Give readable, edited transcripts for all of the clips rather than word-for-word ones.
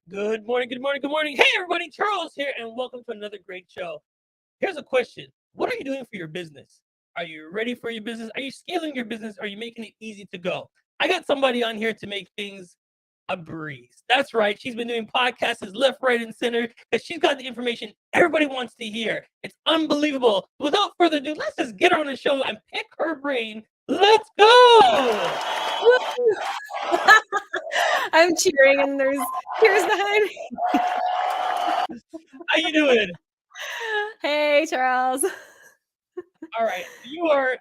Good morning, good morning, good morning. Hey, everybody, Charles here, and welcome to another great show. Here's a question. What are you doing for your business? Are you ready for your business? Are you scaling your business? Are you making it easy to go? I got somebody on here to make things a breeze. That's right. She's been doing podcasts left, right, and center because she's got the information everybody wants to hear. It's unbelievable. Without further ado, let's just get her on the show and pick her brain. Let's go. I'm cheering and there's cheers behind me. How you doing? Hey, Charles. All right, you're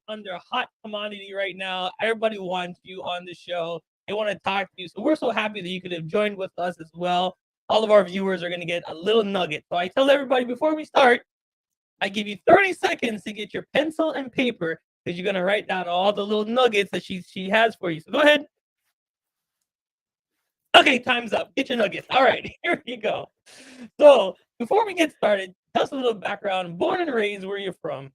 under a hot commodity right now. Everybody wants you on the show. They want to talk to you. So we're so happy that you could have joined with us as well. All of our viewers are going to get a little nugget. So I tell everybody before we start, I give you 30 seconds to get your pencil and paper because you're going to write down all the little nuggets that she has for you. So go ahead. Okay, time's up. Get your nuggets. All right, here you go. So before we get started, tell us a little background. Born and raised, where you're from.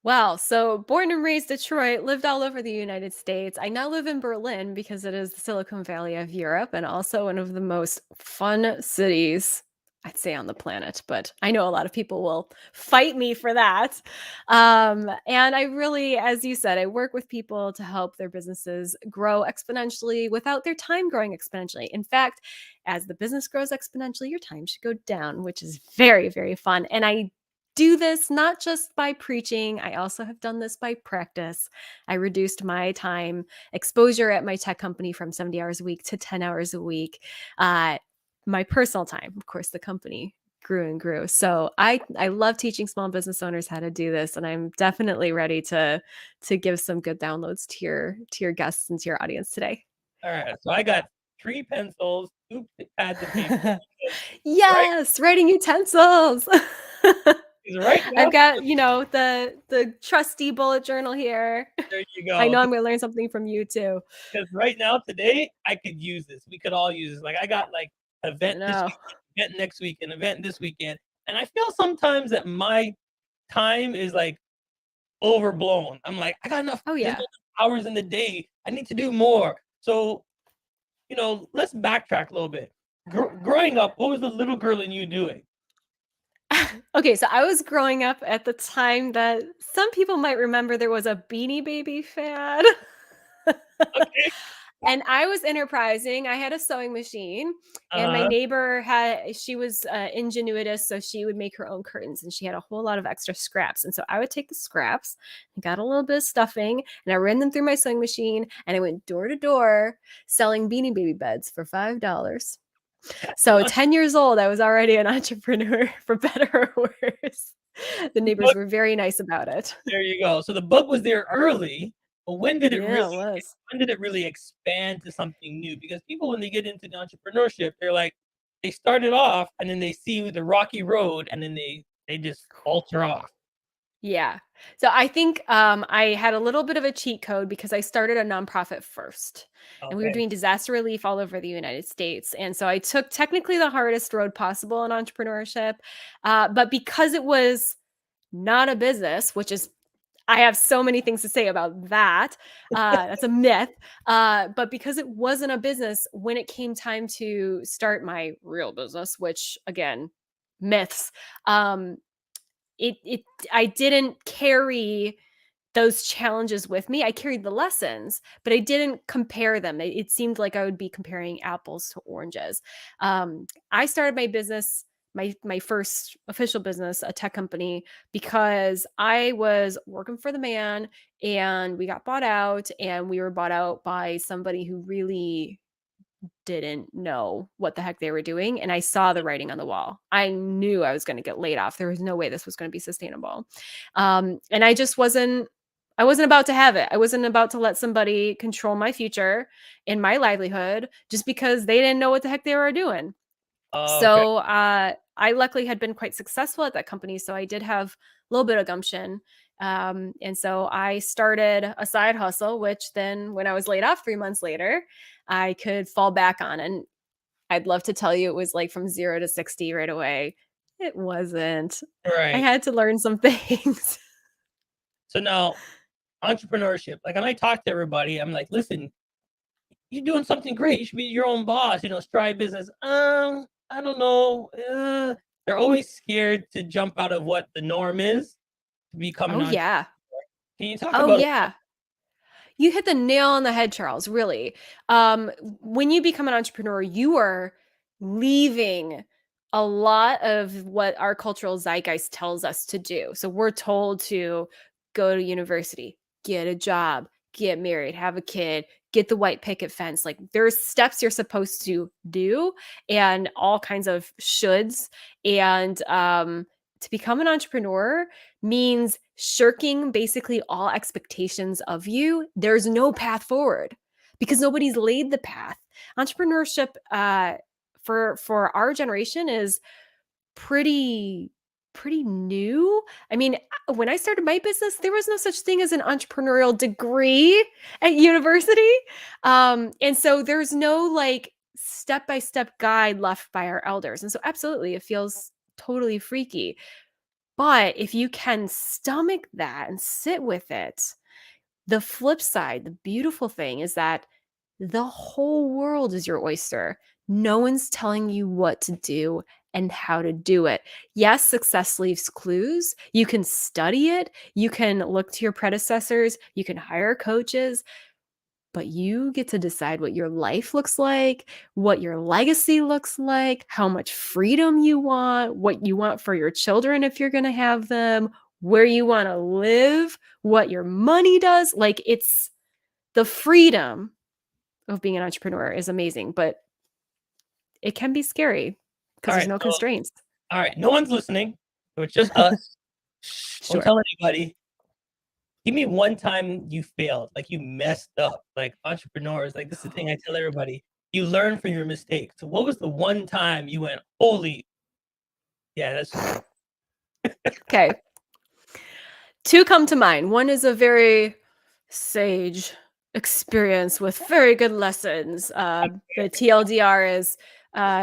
Well, so born and raised Detroit, lived all over the United States. I now live in Berlin because it is the Silicon Valley of Europe and also one of the most fun cities, I'd say, on the planet. But I know a lot of people will fight me for that. And I really, as you said, I work with people to help their businesses grow exponentially without their time growing exponentially. In fact, as the business grows exponentially, your time should go down, which is very, very fun. And I do this not just by preaching. I also have done this by practice. I reduced my time exposure at my tech company from 70 hours a week to 10 hours a week. My personal time, of course, the company grew and grew. So I love teaching small business owners how to do this, and I'm definitely ready to give some good downloads to your guests and to your audience today. All right, so I got 3 pencils, 2 pads of paper. Yes, writing utensils. Right now, I've got, the trusty bullet journal here. there you I go. know I'm going to learn something from you too. Because right now, today, I could use this. We could all use this. Like I got like I event this know. week, event next week, and event this weekend, and I feel sometimes that my time is like overblown. I'm like, I got enough. Oh There's yeah. no hours in the day. I need to do more. So, let's backtrack a little bit. Growing up, what was the little girl in you doing? Okay, so I was growing up at the time that some people might remember there was a Beanie Baby fad. Okay. And I was enterprising. I had a sewing machine, and my Uh-huh. neighbor she was ingenuitous, so she would make her own curtains, and she had a whole lot of extra scraps. And so I would take the scraps, and got a little bit of stuffing, and I ran them through my sewing machine, and I went door to door selling Beanie Baby beds for $5. So 10 years old, I was already an entrepreneur, for better or worse. The neighbors But were very nice about it. there you go. So the bug was there early, but Yeah, it was. when did it really expand to something new? Because people, when they get into the entrepreneurship, they're like, they started off and then they see the rocky road and then they just alter off. Yeah. So I think I had a little bit of a cheat code because I started a nonprofit first, and we were Okay. doing disaster relief all over the United States. And so I took technically the hardest road possible in entrepreneurship. But because it was not a business, which is, I have so many things to say about that. That's a myth. But because it wasn't a business, when it came time to start my real business, which again, myths, um, it I didn't carry those challenges with me. I carried the lessons, but I didn't compare them. It seemed like I would be comparing apples to oranges. I started my business, my first official business, a tech company, because I was working for the man, and we got bought out, and we were bought out by somebody who really didn't know what the heck they were doing, and I saw the writing on the wall. I knew I was going to get laid off. There was no way this was going to be sustainable. And I wasn't about to have it. I wasn't about to let somebody control my future and my livelihood just because they didn't know what the heck they were doing. Okay. So I luckily had been quite successful at that company, so I did have a little bit of gumption. And so I started a side hustle, which then, when I was laid off 3 months later, I could fall back on. And I'd love to tell you it was like from 0 to 60 right away. It wasn't. I Right. had to learn some things. So now entrepreneurship, like when I talk to everybody, I'm like, listen, you're doing something great. You should be your own boss. Stride business. I don't know. They're always scared to jump out of what the norm is to become an Oh, entrepreneur. yeah. Can you talk Oh, about? yeah. You hit the nail on the head, Charles, really. When you become an entrepreneur, you are leaving a lot of what our cultural zeitgeist tells us to do. So we're told to go to university, get a job, get married, have a kid, get the white picket fence. Like there's steps you're supposed to do and all kinds of shoulds. And to become an entrepreneur means shirking basically all expectations of you. There's no path forward because nobody's laid the path. Entrepreneurship for our generation is pretty new. I mean, when I started my business, there was no such thing as an entrepreneurial degree at university. And so there's no like step-by-step guide left by our elders. And so absolutely it feels totally freaky. But if you can stomach that and sit with it, the flip side, the beautiful thing is that the whole world is your oyster. No one's telling you what to do and how to do it. Yes, success leaves clues. You can study it. You can look to your predecessors. You can hire coaches, but you get to decide what your life looks like, what your legacy looks like, how much freedom you want, what you want for your children if you're going to have them, where you want to live, what your money does. Like it's the freedom of being an entrepreneur is amazing, but it can be scary because All there's right. no So, constraints. all right. No one's listening. So it's just us. Shh, don't Sure. tell anybody. Give me one time you failed, like you messed up, like entrepreneurs. Like this is the thing I tell everybody. You learn from your mistakes. So what was the one time you went, holy, yeah, that's just Okay. Two come to mind. One is a very sage experience with very good lessons. The TLDR is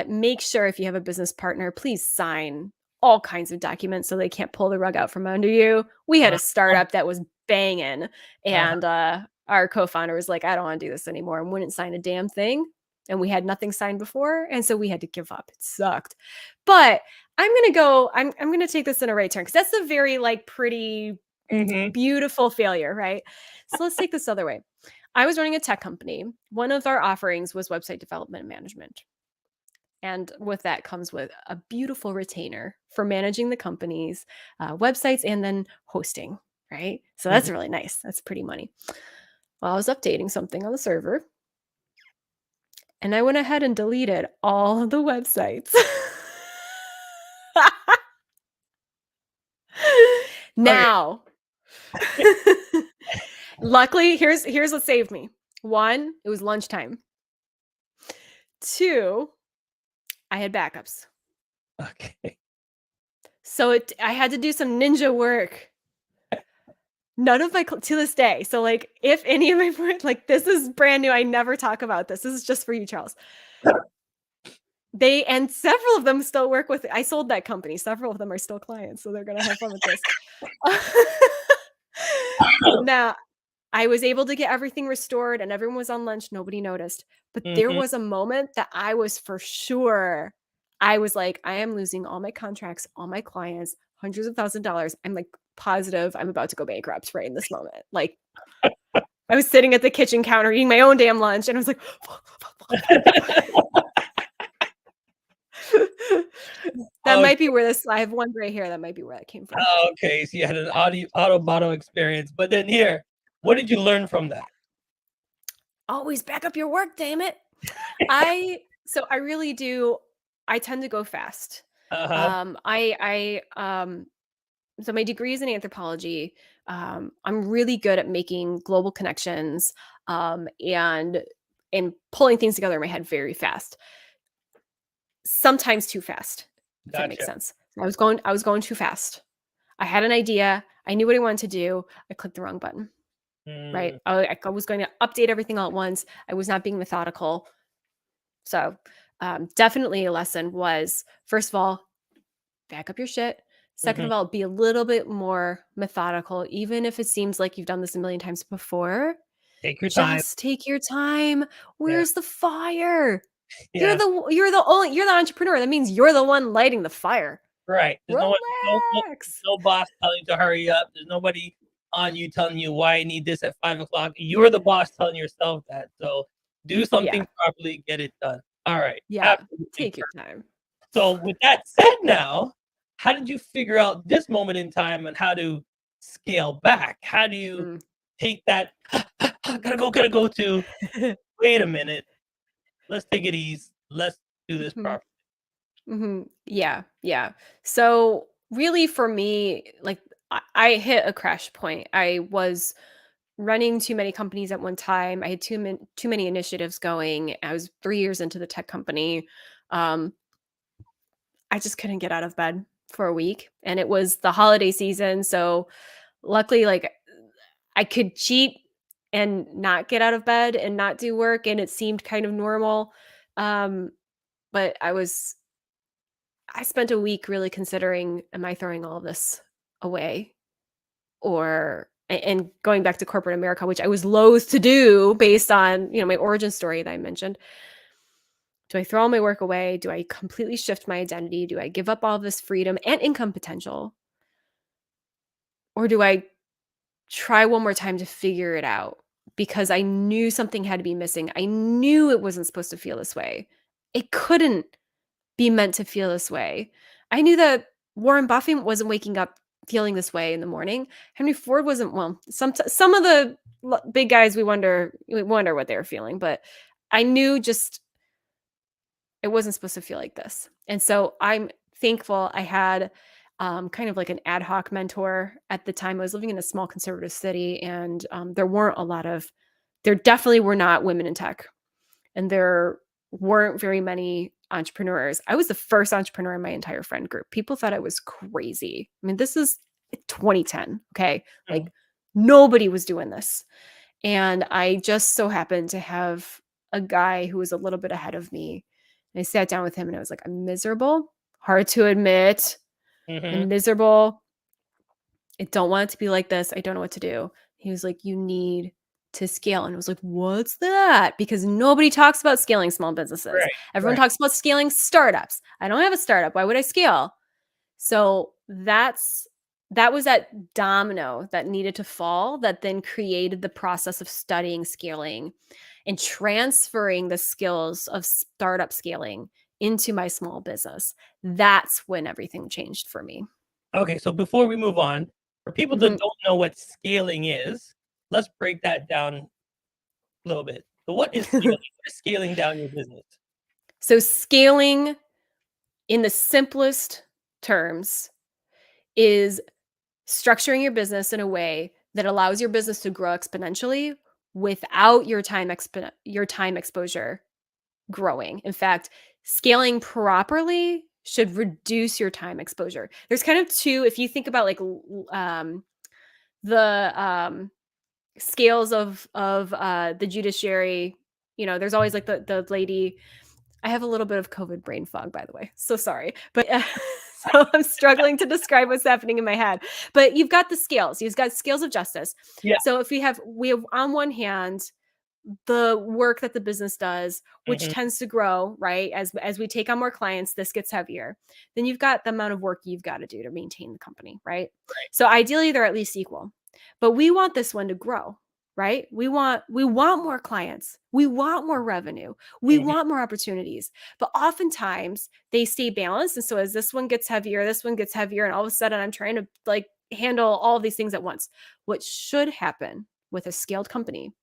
make sure if you have a business partner, please sign all kinds of documents so they can't pull the rug out from under you. We had uh, a startup that was banging, and our co founder was like, I don't want to do this anymore, and wouldn't sign a damn thing. And we had nothing signed before. And so we had to give up. It sucked. But I'm gonna take this in a right turn because that's a very like pretty mm-hmm. beautiful failure, right? So let's take this other way. I was running a tech company. One of our offerings was website development and management. And with that comes with a beautiful retainer for managing the company's websites and then hosting, right? So that's Mm-hmm. really nice. That's pretty money. Well, I was updating something on the server and I went ahead and deleted all of the websites. Okay. Now, luckily, here's what saved me. One, it was lunchtime. Two, I had backups. Okay. So I had to do some ninja work. None of my to this day. So like if any of my friends like this is brand new. I never talk about this. This is just for you, Charles. They and several of them still work with I sold that company. Several of them are still clients, so they're gonna have fun with this. Now, I was able to get everything restored and everyone was on lunch. Nobody noticed. But there Mm-hmm. was a moment that I was for sure. I was like, I am losing all my contracts, all my clients, hundreds of $1,000s. I'm like positive I'm about to go bankrupt right in this moment. Like I was sitting at the kitchen counter eating my own damn lunch and I was like, that Okay. might be where I have one gray hair. That might be where that came from. Okay. So you had an auto experience, but then here, what did you learn from that? Always back up your work, damn it. I really do. I tend to go fast. Uh-huh. So my degree is in anthropology. I'm really good at making global connections and pulling things together in my head very fast. Sometimes too fast, if that makes Gotcha. sense. I was going too fast. I had an idea. I knew what I wanted to do. I clicked the wrong button. Right. Mm, I was going to update everything all at once. I was not being methodical. So definitely a lesson was first of all, back up your shit. Second mhm. of all, be a little bit more methodical, even if it seems like you've done this a million times before. Take your time. Just take your time. Yeah. Where's the fire? Yeah. You're the entrepreneur. That means you're the one lighting the fire. Right. There's Relax. no boss telling you to hurry up. There's nobody on you telling you why I need this at 5 o'clock. You're the boss telling yourself that. So do Yeah. something properly, get it done. All right. Yeah. Absolutely. Take your time. So with that said now, how did you figure out this moment in time and how to scale back? How do you Mm. take that gotta go to wait a minute, let's take it easy. Let's do this Mhm. properly. Yeah, yeah. So really for me, like I hit a crash point. I was running too many companies at one time. I had too many initiatives going. I was 3 years into the tech company. Um, I just couldn't get out of bed for a week, and it was the holiday season, so luckily, like, I could cheat and not get out of bed and not do work, and it seemed kind of normal. Um, but I spent a week really considering, am I throwing all of this away? Or and going back to corporate America, which I was loath to do based on, my origin story that I mentioned. Do I throw all my work away? Do I completely shift my identity? Do I give up all of this freedom and income potential? Or do I try one more time to figure it out? Because I knew something had to be missing. I knew it wasn't supposed to feel this way. It couldn't be meant to feel this way. I knew that Warren Buffett wasn't waking up feeling this way in the morning. Henry Ford wasn't. Well, some of the big guys we wonder what they were feeling, but I knew just it wasn't supposed to feel like this. And so I'm thankful I had kind of like an ad hoc mentor at the time. I was living in a small conservative city, and there definitely were not women in tech, and there weren't very many entrepreneurs. I was the first entrepreneur in my entire friend group. People thought I was crazy. I mean, this is 2010. Okay. Mhm. Like nobody was doing this. And I just so happened to have a guy who was a little bit ahead of me. And I sat down with him and I was like, I'm miserable. Hard to admit. Mhm. I'm miserable. I don't want it to be like this. I don't know what to do. He was like, you need to scale. And I was like, what's that? Because nobody talks about scaling small businesses. Right. Everyone Right. talks about scaling startups. I don't have a startup. Why would I scale? So that was that domino that needed to fall that then created the process of studying scaling and transferring the skills of startup scaling into my small business. That's when everything changed for me. Okay, so before we move on, for people that Mhm. don't know what scaling is, let's break that down a little bit. So what is scaling? What is scaling down your business? So scaling in the simplest terms is structuring your business in a way that allows your business to grow exponentially without your time exposure growing. In fact, scaling properly should reduce your time exposure. There's kind of two, if you think about like the scales of the judiciary, there's always like the lady. I have a little bit of COVID brain fog, by the way. So sorry. But so I'm struggling to describe what's happening in my head. But you've got the scales. You've got scales of justice. Yeah. So if we have on one hand the work that the business does, which Mhm. tends to grow, right? As we take on more clients, this gets heavier. Then you've got the amount of work you've got to do to maintain the company, right? So ideally they're at least equal. But we want this one to grow, right? We want more clients. We want more revenue. We Mhm. want more opportunities. But oftentimes they stay balanced. And so as this one gets heavier, this one gets heavier, and all of a sudden I'm trying to like handle all of these things at once. What should happen with a scaled company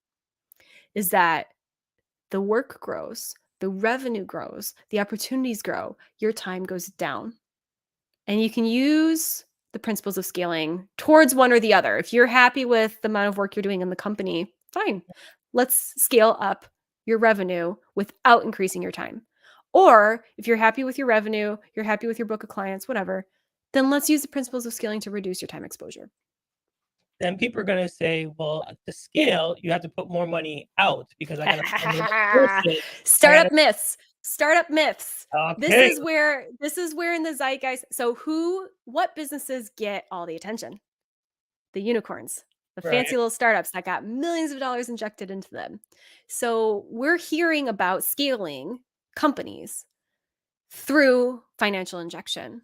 is that the work grows, the revenue grows, the opportunities grow, your time goes down. And you can use the principles of scaling towards one or the other. If you're happy with the amount of work you're doing in the company, fine. Let's scale up your revenue without increasing your time. Or if you're happy with your revenue, you're happy with your book of clients, whatever, then let's use the principles of scaling to reduce your time exposure. Then people are gonna say, well, to scale, you have to put more money out because I gotta find more associates. I gotta Startup myths. Startup myths. This okay. is where this is where in the zeitgeist. So what businesses get all the attention? The unicorns. the Right. fancy little startups that got millions of dollars injected into them. So we're hearing about scaling companies through financial injection,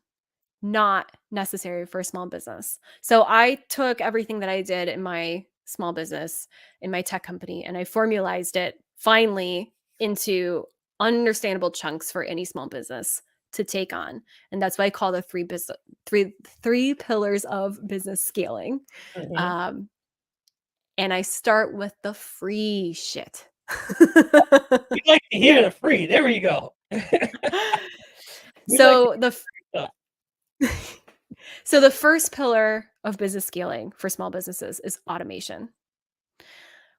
not necessary for a small business. So I took everything that I did in my small business, in my tech company, and I formalized it finally into understandable chunks for any small business to take on. And that's why I call the three pillars of business scaling. Mhm. Um, and I start with the free shit. We like to hear the free. There we go. We like to So the hear stuff. so the first pillar of business scaling for small businesses is automation.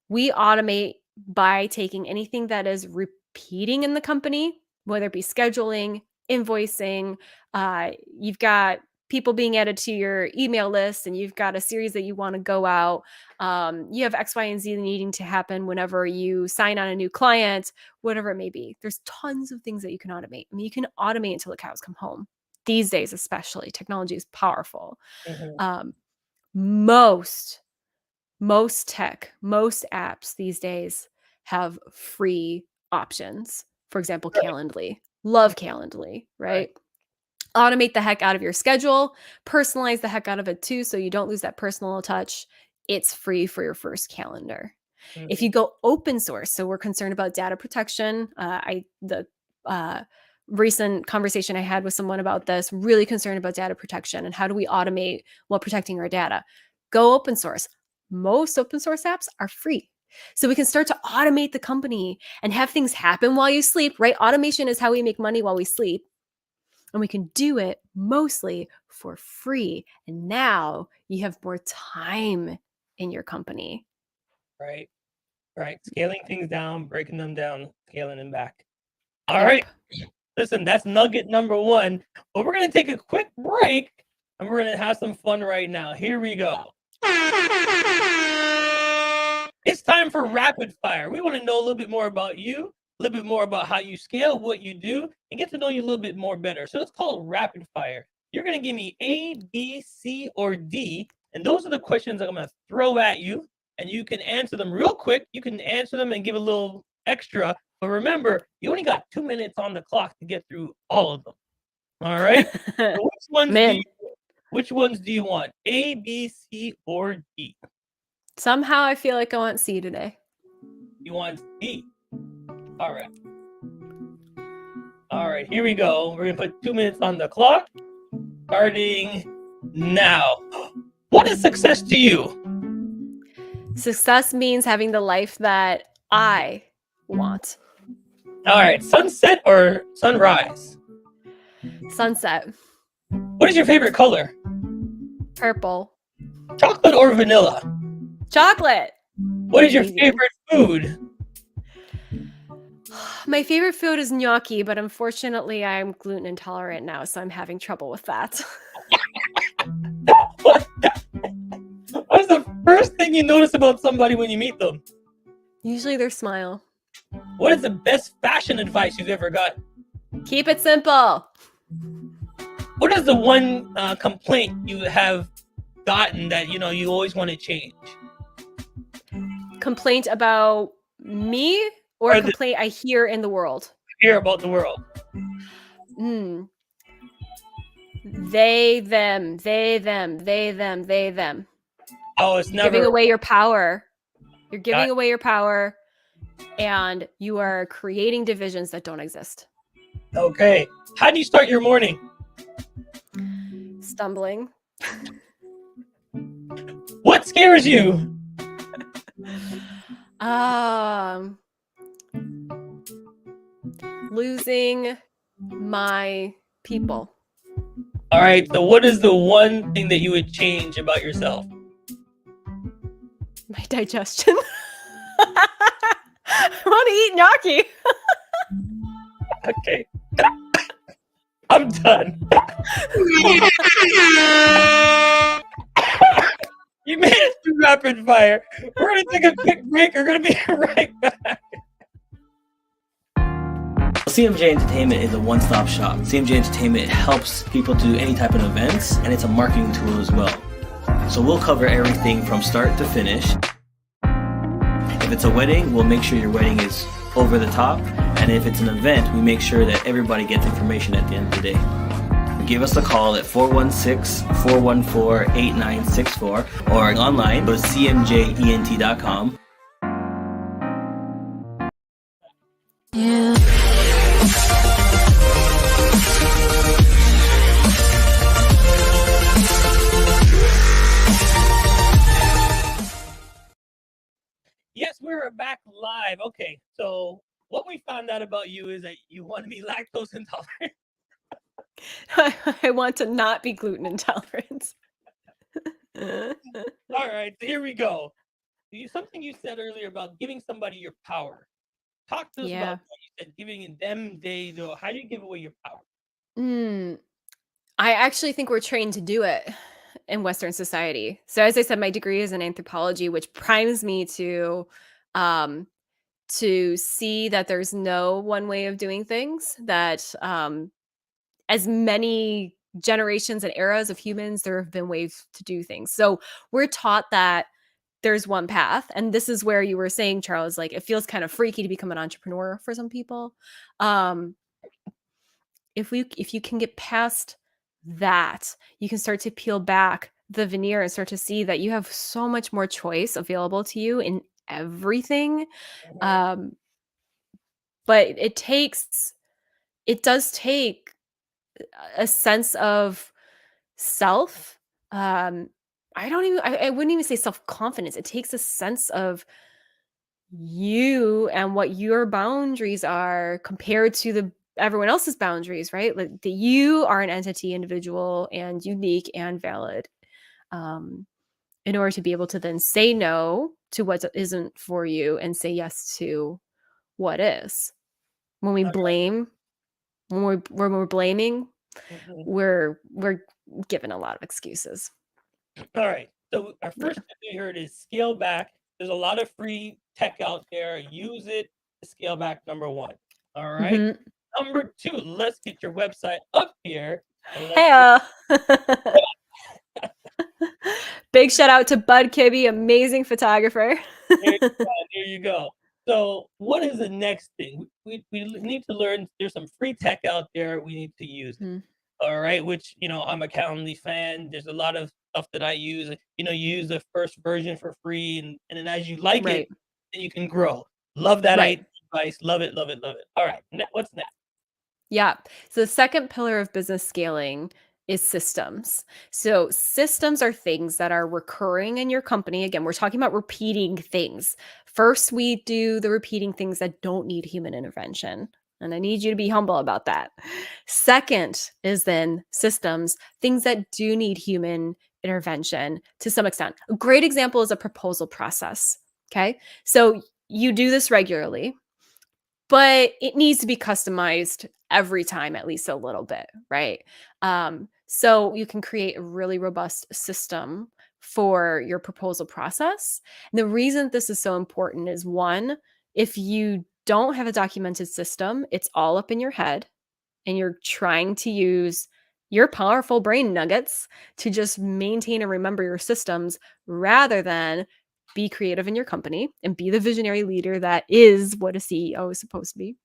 We automate by taking anything that is repeating in the company, whether it be scheduling, invoicing, you've got people being added to your email list and you've got a series that you want to go out. You have X, Y, and Z needing to happen whenever you sign on a new client, whatever it may be. There's tons of things that you can automate. I mean, you can automate until the cows come home. These days, especially, technology is powerful. Mhm. Um, most tech, most apps these days have free options. For example, Right. Calendly. Love Mhm. Calendly, Right. right? Automate the heck out of your schedule, personalize the heck out of it too, so you don't lose that personal touch. It's free for your first calendar. If you Mhm. go open source, so we're concerned about data protection. The uh, recent conversation I had with someone about this, really concerned about data protection and how do we automate while protecting our data. Go open source. Most open source apps are free. So we can start to automate the company and have things happen while you sleep, right? Automation is how we make money while we sleep. And we can do it mostly for free. And now you have more time in your company. Right. Right. Scaling things down, breaking them down, scaling them back. All Yep. right. Listen, that's nugget number one. But we're going to take a quick break and we're going to have some fun right now. Here we go. It's time for rapid fire. We want to know a little bit more about you, a little bit more about how you scale, what you do, and get to know you a little bit more better. So it's called rapid fire. You're going to give me A, B, C, or D. And those are the questions that I'm going to throw at you. And you can answer them real quick. You can answer them and give a little extra. But remember, you only got 2 minutes on the clock to get through all of them. All right. So Man, which ones do you want? A, B, C, or D? somehow I feel like I want C today. You want D. All right. All right, here we go. We're gonna put 2 minutes on the clock, starting now. What is success to you? Success means having the life that I want. All right, sunset or sunrise? Sunset, What is your favorite color? purple, Chocolate or vanilla? chocolate. What is your Easy one. favorite food? My favorite food is gnocchi, but unfortunately I'm gluten intolerant now, so I'm having trouble with that. What is the first thing you notice about somebody when you meet them? Usually their smile. What is the best fashion advice you've ever got? Keep it simple. What is the one complaint you have gotten that you always want to change? Complaint about me or Or complaint I hear in the world? hear about the world? They, them, they, them, they, them, they, them. Oh, it's never Giving away your power. You're got giving away your power and you are creating divisions that don't exist. okay. How do you start your morning? Stumbling. What scares you? Losing my people. All right. So, what is the one thing that you would change about yourself? My digestion. I want to eat gnocchi. Okay. I'm done. You made it through rapid fire. We're going to take a quick break. We're going to be right back. CMJ Entertainment is a one-stop shop. CMJ Entertainment helps people do any type of events, and it's a marketing tool as well. So we'll cover everything from start to finish. If it's a wedding, we'll make sure your wedding is over the top. And if it's an event, we make sure that everybody gets information at the end of the day. Give us a call at 416-414-8964 or online, go to cmjent.com. Yeah. Yes, we're back live. Okay, so what we found out about you is that you want to be lactose intolerant. I want to not be gluten intolerant. All right, so here we go. Something you said earlier about giving somebody your power. Talk to us about what you said, giving them days. Or how do you give away your power? I actually think we're trained to do it in Western society. So as I said, my degree is in anthropology, which primes me um, to see that there's no one way of doing things, that as many generations and eras of humans, there have been ways to do things. So we're taught that there's one path. And this is where you were saying, Charles, like it feels kind of freaky to become an entrepreneur for some people. If you can get past that, you can start to peel back the veneer and start to see that you have so much more choice available to you in everything. Um, but it does take a sense of self. I wouldn't even say self-confidence. It takes a sense of you and what your boundaries are compared to everyone else's boundaries, right? Like that you are an entity, individual, and unique and valid. In order to be able to then say no to what isn't for you and say yes to what is. When we blame, when we're blaming, we're given a lot of excuses. All right. So our first tip we heard is scale back. There's a lot of free tech out there. Use it to scale back. Number one. All right. Mm-hmm. Number two, let's get your website up here. Hey, big shout out to Bud Kibbe, amazing photographer. There you go. So what is the next thing? We need to learn. There's some free tech out there. We need to use it. All right. Which, I'm a Calendly fan. There's a lot of stuff that I use. You use the first version for free. And then as you like it, then you can grow. Love that advice. Love it, love it, love it. All right. What's next? Yeah. So the second pillar of business scaling is systems. So systems are things that are recurring in your company. Again, we're talking about repeating things. First, we do the repeating things that don't need human intervention. And I need you to be humble about that. Second is then systems, things that do need human intervention to some extent. A great example is a proposal process. Okay. So you do this regularly, but it needs to be customized every time, at least a little bit, right? So you can create a really robust system for your proposal process. And the reason this is so important is one, if you don't have a documented system, it's all up in your head and you're trying to use your powerful brain nuggets to just maintain and remember your systems rather than be creative in your company and be the visionary leader that is what a CEO is supposed to be.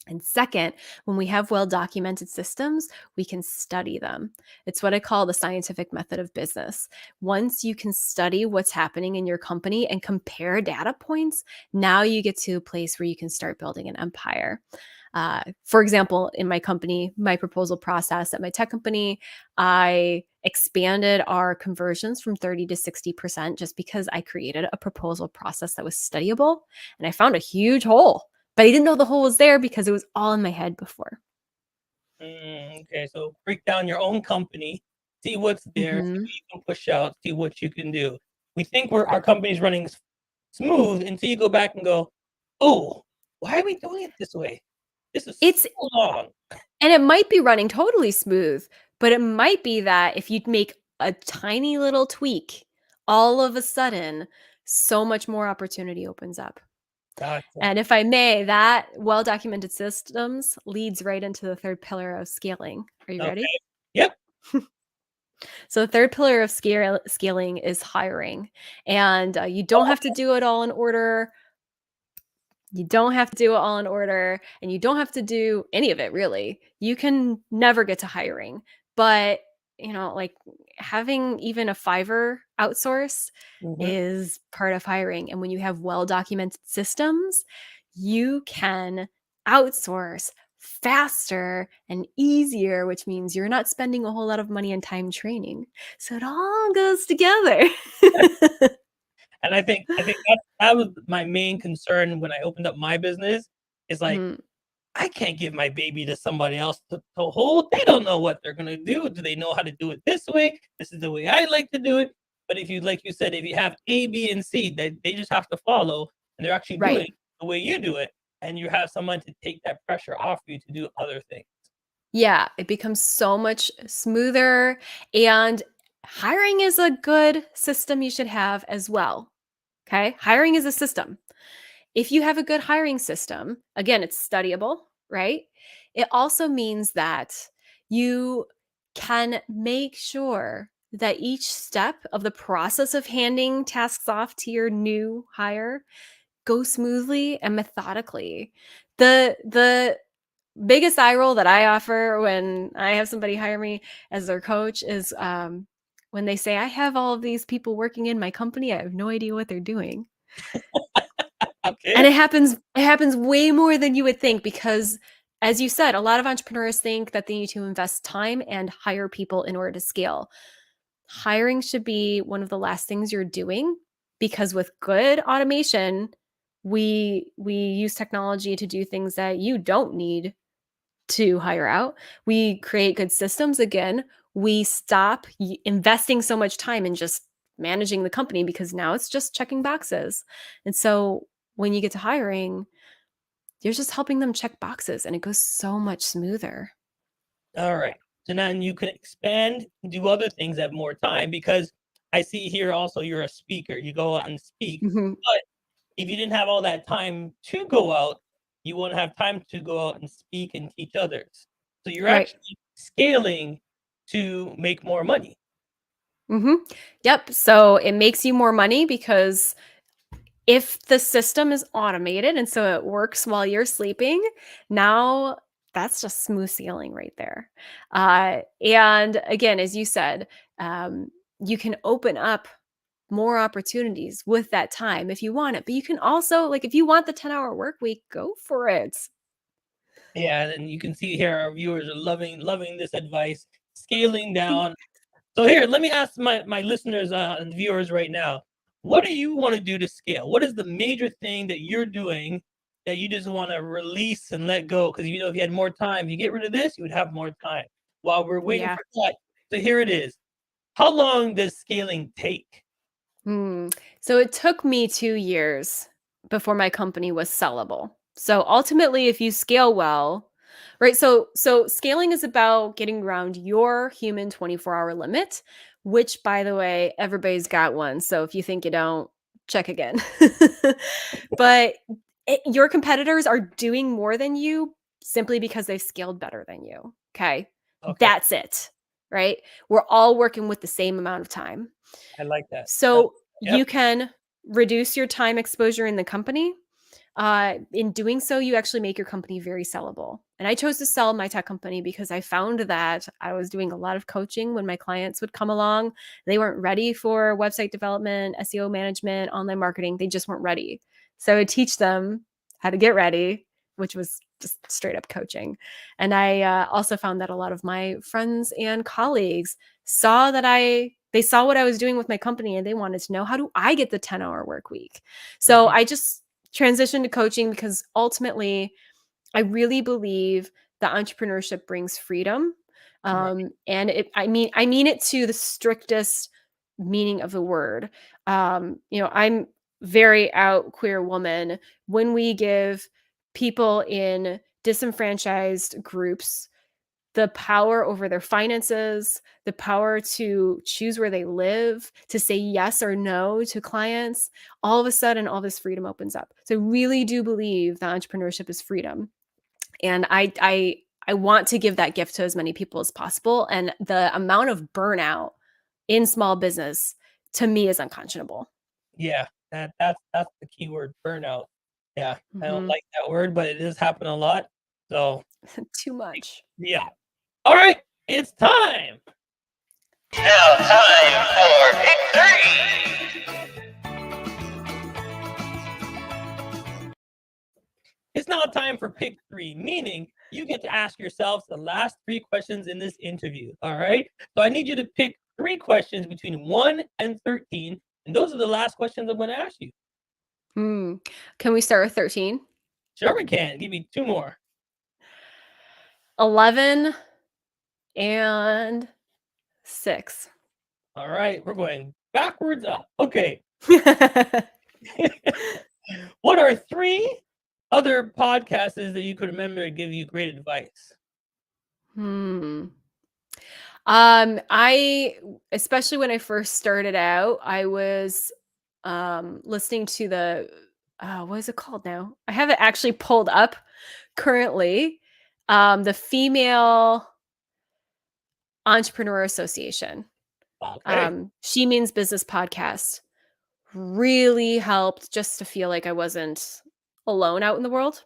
And second, when we have well-documented systems, we can study them. It's what I call the scientific method of business. Once you can study what's happening in your company and compare data points, now you get to a place where you can start building an empire. For example, in my company, my proposal process at my tech company, I expanded our conversions from 30 to 60% just because I created a proposal process that was studyable and I found a huge hole. But I didn't know the hole was there because it was all in my head before. Okay, so break down your own company, see what's there, see what you can push out, see what you can do. We think our company's running smooth until you go back and go, oh, why are we doing it this way? This is so long. And it might be running totally smooth, but it might be that if you make a tiny little tweak, all of a sudden, so much more opportunity opens up. Gotcha. And if I may, that well-documented systems leads right into the third pillar of scaling. Are you ready? Yep. So the third pillar of scaling is hiring. And you don't have to do it all in order. You don't have to do it all in order, and you don't have to do any of it really. You can never get to hiring. But, like having even a Fiverr outsource Mhm. is part of hiring. And when you have well-documented systems, you can outsource faster and easier, which means you're not spending a whole lot of money and time training. So it all goes together. And I think that was my main concern when I opened up my business, is like, Mhm. I can't give my baby to somebody else to hold. They don't know what they're gonna do. Do they know how to do it this way? This is the way I like to do it. But if you, like you said, if you have A, B, and C, they just have to follow, and they're actually doing Right. it the way you do it, and you have someone to take that pressure off you to do other things. Yeah, it becomes so much smoother, and hiring is a good system you should have as well. Okay? Hiring is a system. If you have a good hiring system, again, it's studyable, right? It also means that you can make sure that each step of the process of handing tasks off to your new hire goes smoothly and methodically. The biggest eye roll that I offer when I have somebody hire me as their coach is when they say, I have all of these people working in my company. I have no idea what they're doing. And Okay. it happens way more than you would think because, as you said, a lot of entrepreneurs think that they need to invest time and hire people in order to scale. Hiring should be one of the last things you're doing because with good automation, we use technology to do things that you don't need to hire out. We create good systems again. We stop investing so much time in just managing the company because now it's just checking boxes. And so when you get to hiring, you're just helping them check boxes and it goes so much smoother. All right. So now you can expand, do other things at more time, because I see here also you're a speaker. You go out and speak. Mhm. But if you didn't have all that time to go out, you won't have time to go out and speak and teach others. So you're Right. actually scaling to make more money. Mhm. Yep. So it makes you more money because if the system is automated and so it works while you're sleeping, now that's just smooth sailing right there. And again, as you said, you can open up more opportunities with that time if you want it. But you can also, like, if you want the 10-hour work week, go for it. Yeah, and you can see here our viewers are loving this advice, scaling Mm. down. So here, let me ask my listeners and viewers right now, what do you want to do to scale? What is the major thing that you're doing that you just want to release and let go? Because if you had more time, if you get rid of this, you would have more time. While we're waiting Yeah. for that, so here it is. How long does scaling take? Hmm. So it took me 2 years before my company was sellable. So ultimately, if you scale well, right? So scaling is about getting around your human 24-hour limit, which, by the way, everybody's got one. So if you think you don't, check again. But your competitors are doing more than you simply because they've scaled better than you. Okay. Okay, That's it. Right. We're all working with the same amount of time. I like that. So Yep. you can reduce your time exposure in the company. In doing so, you actually make your company very sellable. And I chose to sell my tech company because I found that I was doing a lot of coaching when my clients would come along. They weren't ready for website development, SEO management, online marketing. They just weren't ready. So I would teach them how to get ready, which was just straight up coaching. And I also found that a lot of my friends and colleagues saw that they saw what I was doing with my company and they wanted to know, how do I get the 10-hour work week? So Mhm. I just transitioned to coaching because ultimately I really believe that entrepreneurship brings freedom. Right. And I mean it to the strictest meaning of the word. I'm very out queer woman. When we give people in disenfranchised groups the power over their finances, the power to choose where they live, to say yes or no to clients, all of a sudden, all this freedom opens up. So I really do believe that entrepreneurship is freedom. And I want to give that gift to as many people as possible. And the amount of burnout in small business to me is unconscionable. Yeah, that's the key word, burnout. Yeah, I don't Mhm. like that word, but it does happen a lot. So, Too much. yeah. All right, it's time. Now time for pick 3. It's now time for pick 3, meaning you get to ask yourselves the last 3 questions in this interview. All right. So I need you to pick 3 questions between 1 and 13, and those are the last questions I'm going to ask you. Can we start with 13? Sure, we can. Give me 2 more. 11 and 6. All right, we're going backwards up. Okay. What are 3 other podcasts that you could remember to give you great advice? I especially when I first started out, I was listening to the what is it called now? I have it actually pulled up currently. The Female Entrepreneur Association. Okay. She Means Business podcast really helped just to feel like I wasn't alone out in the world.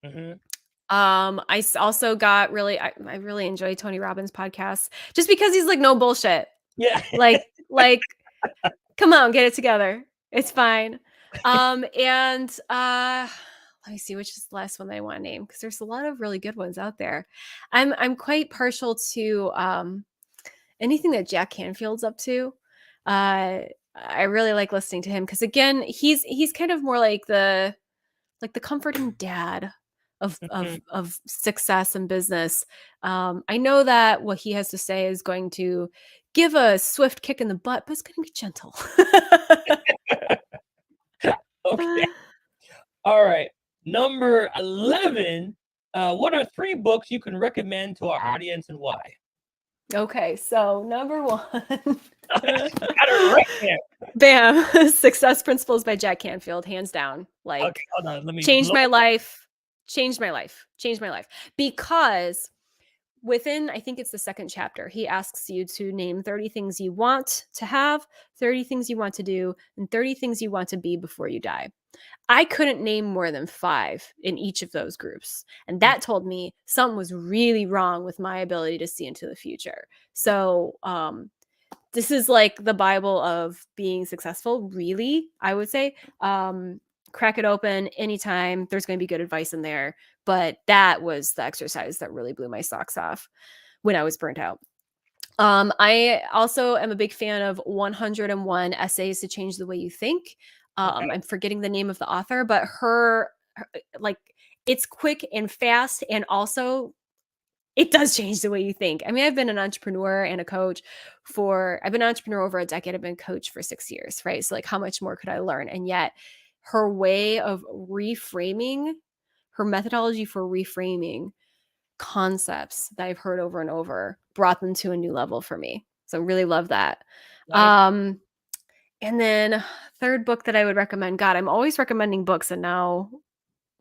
Mhm. Also got I really enjoy Tony Robbins' podcast just because he's like no bullshit. Yeah. Like come on, get it together. It's fine. And let me see which is the last one that I want to name because there's a lot of really good ones out there. I'm quite partial to anything that Jack Canfield's up to. I really like listening to him because again, he's kind of more like the comforting dad of Mhm. success and business. I know that what he has to say is going to give a swift kick in the butt, but it's going to be gentle. Okay. All right. Number 11. What are 3 books you can recommend to our audience and why? Okay, so number 1. Got it right there. Bam. Success Principles by Jack Canfield, hands down. Like, Okay, hold on. Let me changed blow my it. life. Changed my life. Changed my life. Because within, I think it's the second chapter, he asks you to name 30 things you want to have, 30 things you want to do, and 30 things you want to be before you die. I couldn't name more than 5 in each of those groups. And that told me something was really wrong with my ability to see into the future. So, this is like the Bible of being successful, really, I would say. Crack it open anytime. There's going to be good advice in there. But that was the exercise that really blew my socks off when I was burnt out. I also am a big fan of 101 Essays to Change the Way You Think. Okay. I'm forgetting the name of the author, but her like, it's quick and fast, and also it does change the way you think. I mean, I've been an entrepreneur and a coach I've been an entrepreneur over a decade. I've been a coach for 6 years, right? So like, how much more could I learn? And yet her way of reframing, her methodology for reframing concepts that I've heard over and over brought them to a new level for me. So really love that. Nice. And then third book that I would recommend, God, I'm always recommending books, and now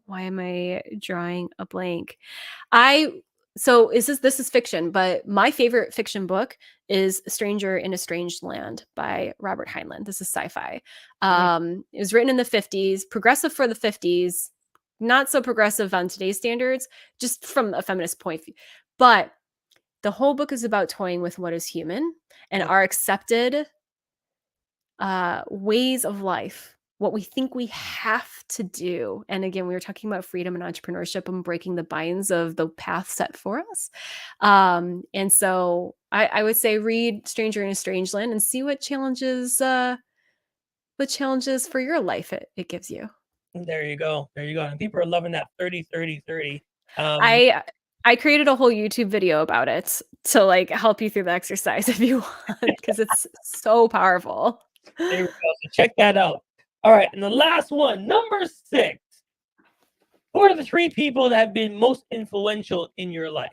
why am I drawing a blank? This is fiction, but my favorite fiction book is Stranger in a Strange Land by Robert Heinlein. This is sci-fi. It was written in the 50s, progressive for the 50s, not so progressive on today's standards, just from a feminist point of view. But the whole book is about toying with what is human and our accepted ways of life, what we think we have to do. And again, we were talking about freedom and entrepreneurship and breaking the binds of the path set for us. And so I would say read Stranger in a Strange Land and see what challenges for your life it gives you. There you go. There you go. And people are loving that 30, 30, 30. I created a whole YouTube video about it to like help you through the exercise if you want, because it's so powerful. There we go. So check that out. All right. And the last one, number 6. Who are the 3 people that have been most influential in your life?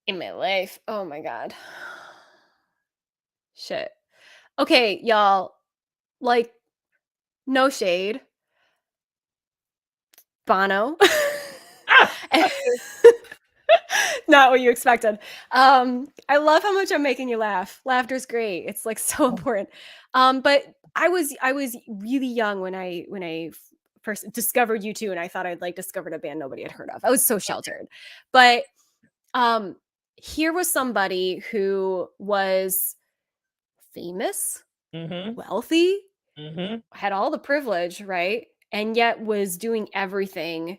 In my life. Oh my God. Shit. Okay, y'all. Like, no shade. Bono. Ah! Not what you expected. I love how much I'm making you laugh. Laughter's great. It's like so important. But I was really young when I first discovered you too, and I thought I'd like discovered a band nobody had heard of. I was so sheltered. But here was somebody who was famous, Mm-hmm. wealthy, Mm-hmm. had all the privilege, right? And yet was doing everything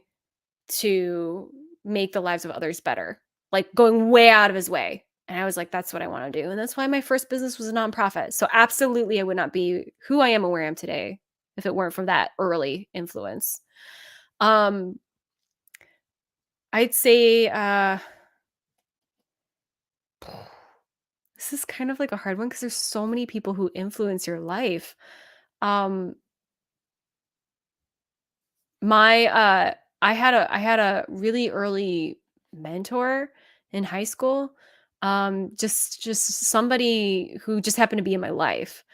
to make the lives of others better, like going way out of his way. And I was like, that's what I want to do. And that's why my first business was a nonprofit. So absolutely, I would not be who I am and where I am today if it weren't for that early influence. I'd say this is kind of like a hard one because there's so many people who influence your life. I had a really early mentor in high school. Just somebody who just happened to be in my life.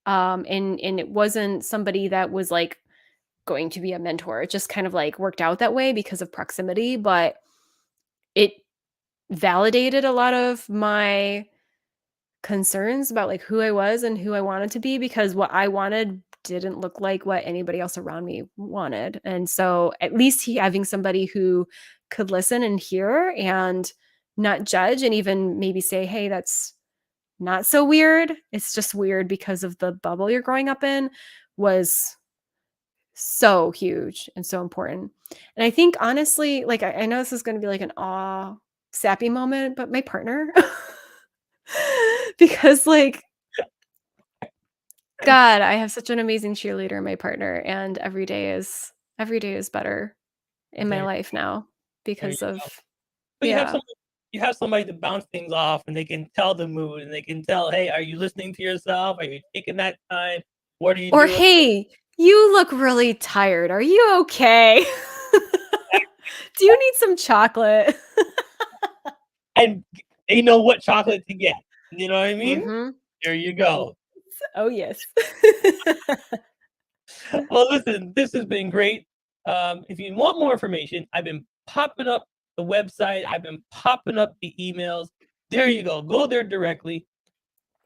And it wasn't somebody that was like going to be a mentor. It just kind of like worked out that way because of proximity, but it validated a lot of my concerns about like who I was and who I wanted to be, because what I wanted didn't look like what anybody else around me wanted. And so at least having somebody who could listen and hear and not judge and even maybe say, hey, that's not so weird. It's just weird because of the bubble you're growing up in, was so huge and so important. And I think honestly, like I know this is going to be like an awe sappy moment, but my partner, because like, God, I have such an amazing cheerleader in my partner, and every day is better in my There, life now there because you of go. But yeah. you have somebody to bounce things off, and they can tell the mood, and they can tell, hey, are you listening to yourself? Are you taking that time? What are you Or doing? hey, you look really tired. Are you okay? Do you need some chocolate? And they know what chocolate to get. You know what I mean? Mhm. There you go. Oh yes. Well, listen, this has been great. If you want more information, I've been popping up the website. I've been popping up the emails. There you go. Go there directly.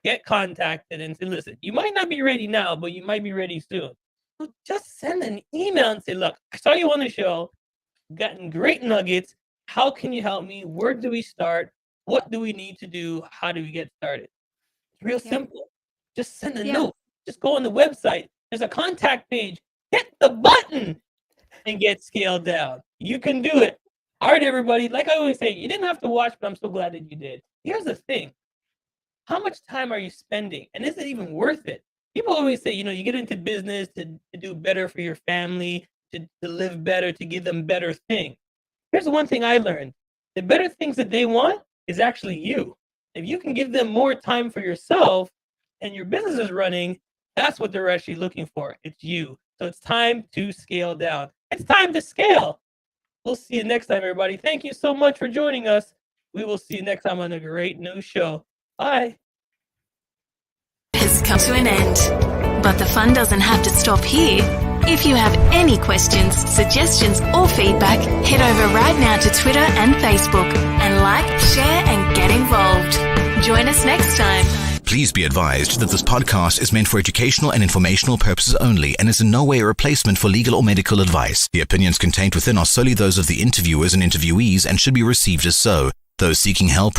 Get contacted and say, listen, you might not be ready now, but you might be ready soon. So just send an email and say, look, I saw you on the show, gotten great nuggets. How can you help me? Where do we start? What do we need to do? How do we get started? It's real Yeah. simple. Just send a Yeah. note. Just go on the website. There's a contact page. Hit the button and get scaled down. You can do it. All right, everybody. Like I always say, you didn't have to watch, but I'm so glad that you did. Here's the thing. How much time are you spending? And is it even worth it? People always say, you get into business to do better for your family, to live better, to give them better things. Here's the one thing I learned. The better things that they want is actually you. If you can give them more time for yourself and your business is running, that's what they're actually looking for. It's you. So it's time to scale down. It's time to scale. We'll see you next time, everybody. Thank you so much for joining us. We will see you next time on a great new show. Bye. Has come to an end, but the fun doesn't have to stop here. If you have any questions, suggestions, or feedback, head over right now to Twitter and Facebook and like, share, and get involved. Join us next time. Please be advised that this podcast is meant for educational and informational purposes only and is in no way a replacement for legal or medical advice. The opinions contained within are solely those of the interviewers and interviewees and should be received as so. Those seeking help or